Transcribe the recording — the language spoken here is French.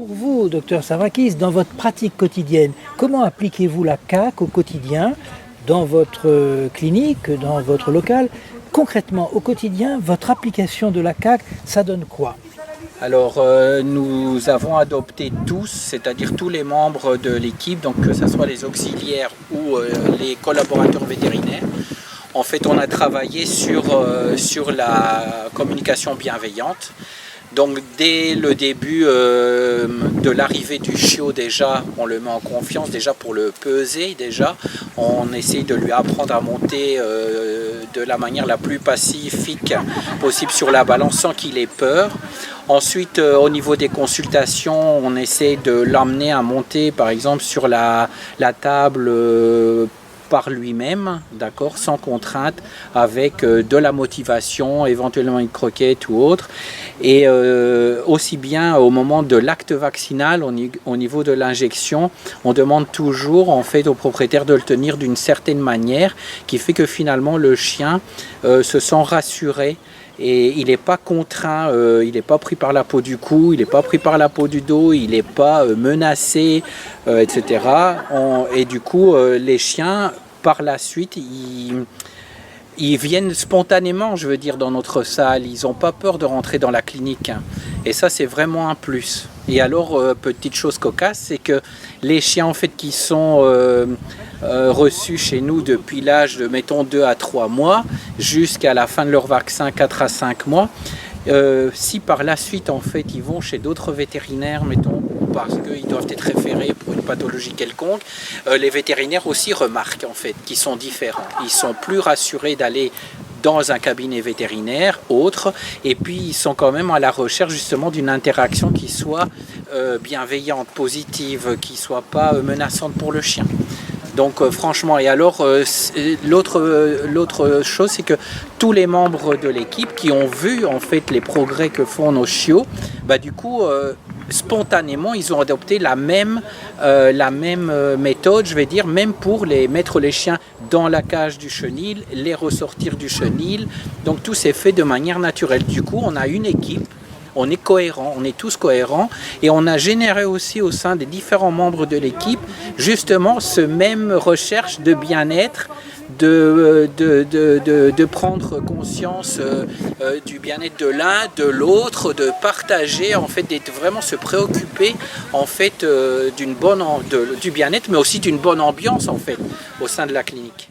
pour vous, docteur Savrakis, dans votre pratique quotidienne, comment appliquez-vous la CAC au quotidien, dans votre clinique, dans votre local? Concrètement, au quotidien, votre application de la CAC, ça donne quoi? Alors, nous avons adopté tous, c'est-à-dire tous les membres de l'équipe, donc que ce soit les auxiliaires ou les collaborateurs vétérinaires. En fait, on a travaillé sur la communication bienveillante. Donc, dès le début de l'arrivée du chiot, déjà, on le met en confiance, déjà pour le peser, déjà. On essaye de lui apprendre à monter de la manière la plus pacifique possible sur la balance sans qu'il ait peur. Ensuite, au niveau des consultations, on essaie de l'amener à monter, par exemple, sur la table par lui-même, d'accord, sans contrainte, avec de la motivation, éventuellement une croquette ou autre. Et aussi bien au moment de l'acte vaccinal, au niveau de l'injection, on demande toujours en fait au propriétaire de le tenir d'une certaine manière, qui fait que finalement le chien se sent rassuré. Et il n'est pas contraint, il n'est pas pris par la peau du cou, il n'est pas pris par la peau du dos, il n'est pas menacé, etc. Et du coup, les chiens, par la suite, ils viennent spontanément, je veux dire, dans notre salle. Ils n'ont pas peur de rentrer dans la clinique. Et ça, c'est vraiment un plus. Et alors, petite chose cocasse, c'est que les chiens, en fait, qui sont reçus chez nous depuis l'âge de, mettons, 2 à 3 mois, jusqu'à la fin de leur vaccin, 4 à 5 mois, si par la suite, en fait, ils vont chez d'autres vétérinaires, mettons, parce qu'ils doivent être référés pour une pathologie quelconque, les vétérinaires aussi remarquent, en fait, qu'ils sont différents. Ils sont plus rassurés d'aller dans un cabinet vétérinaire, autre, et puis ils sont quand même à la recherche justement d'une interaction qui soit bienveillante, positive, qui soit pas menaçante pour le chien. Donc franchement, et alors l'autre chose, c'est que tous les membres de l'équipe qui ont vu en fait les progrès que font nos chiots, bah, du coup spontanément ils ont adopté la même méthode, je vais dire, même pour mettre les chiens dans la cage du chenil, les ressortir du chenil. Donc tout s'est fait de manière naturelle. Du coup, on a une équipe. On est cohérents, on est tous cohérents et on a généré aussi au sein des différents membres de l'équipe justement ce même recherche de bien-être, de prendre conscience du bien-être de l'un, de l'autre, de partager, en fait, d'être vraiment se préoccuper en fait du bien-être, mais aussi d'une bonne ambiance en fait au sein de la clinique.